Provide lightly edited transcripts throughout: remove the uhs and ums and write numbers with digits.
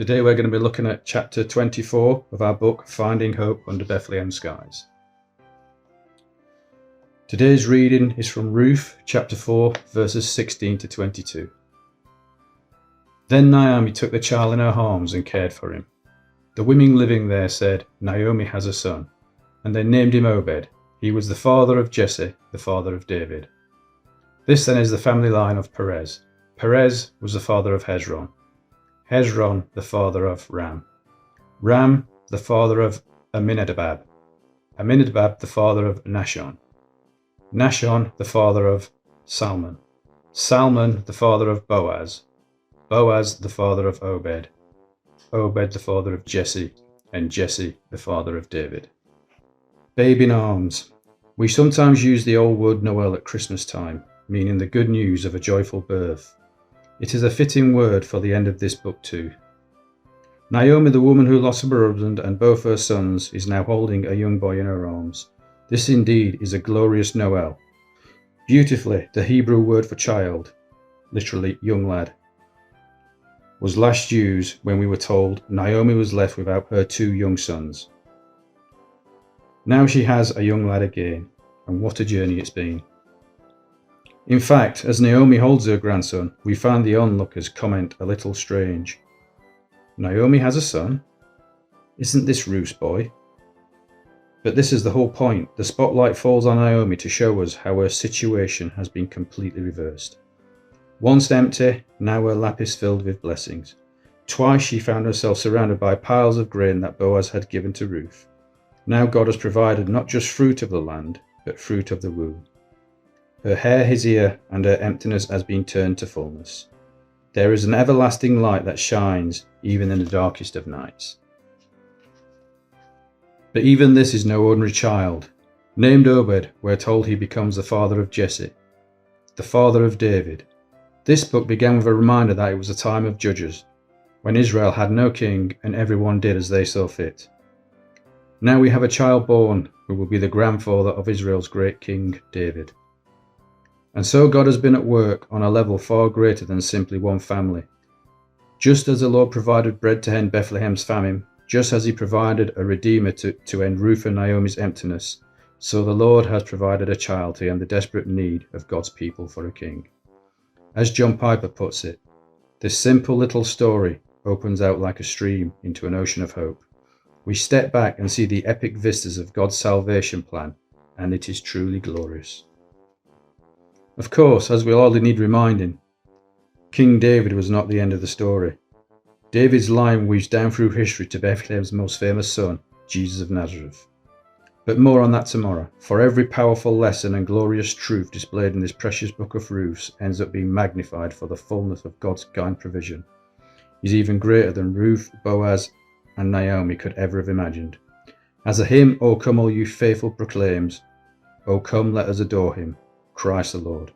Today we're going to be looking at chapter 24 of our book, Finding Hope Under Bethlehem Skies. Today's reading is from Ruth chapter 4 verses 16 to 22. Then Naomi took the child in her arms and cared for him. The women living there said, "Naomi has a son," and they named him Obed. He was the father of Jesse, the father of David. This then is the family line of Perez. Perez was the father of Hezron. Hezron, the father of Ram. Ram, the father of Amminadab. Amminadab, the father of Nahshon. Nahshon, the father of Salmon. Salmon, the father of Boaz. Boaz, the father of Obed. Obed, the father of Jesse. And Jesse, the father of David. Babe in arms. We sometimes use the old word Noel at Christmas time, meaning the good news of a joyful birth. It is a fitting word for the end of this book too. Naomi, the woman who lost her husband and both her sons, is now holding a young boy in her arms. This indeed is a glorious Noel. Beautifully, the Hebrew word for child, literally young lad, was last used when we were told Naomi was left without her two young sons. Now she has a young lad again, and what a journey it's been. In fact, as Naomi holds her grandson, we find the onlookers comment a little strange. Naomi has a son? Isn't this Ruth's boy? But this is the whole point. The spotlight falls on Naomi to show us how her situation has been completely reversed. Once empty, now her lap is filled with blessings. Twice she found herself surrounded by piles of grain that Boaz had given to Ruth. Now God has provided not just fruit of the land, but fruit of the womb. Her hair is here, and her emptiness has been turned to fullness. There is an everlasting light that shines even in the darkest of nights. But even this is no ordinary child. Named Obed, we're told he becomes the father of Jesse, the father of David. This book began with a reminder that it was a time of judges, when Israel had no king and everyone did as they saw fit. Now we have a child born who will be the grandfather of Israel's great king, David. And so God has been at work on a level far greater than simply one family. Just as the Lord provided bread to end Bethlehem's famine, just as he provided a redeemer to end Ruth and Naomi's emptiness, so the Lord has provided a child to end the desperate need of God's people for a king. As John Piper puts it, this simple little story opens out like a stream into an ocean of hope. We step back and see the epic vistas of God's salvation plan, and it is truly glorious. Of course, as we hardly need reminding, King David was not the end of the story. David's line weaves down through history to Bethlehem's most famous son, Jesus of Nazareth. But more on that tomorrow, for every powerful lesson and glorious truth displayed in this precious book of Ruth ends up being magnified for the fullness of God's kind provision. Is even greater than Ruth, Boaz, and Naomi could ever have imagined. As a hymn, "O come all you faithful" proclaims, "O come let us adore him, Christ the Lord."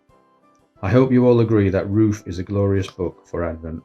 I hope you all agree that Ruth is a glorious book for Advent.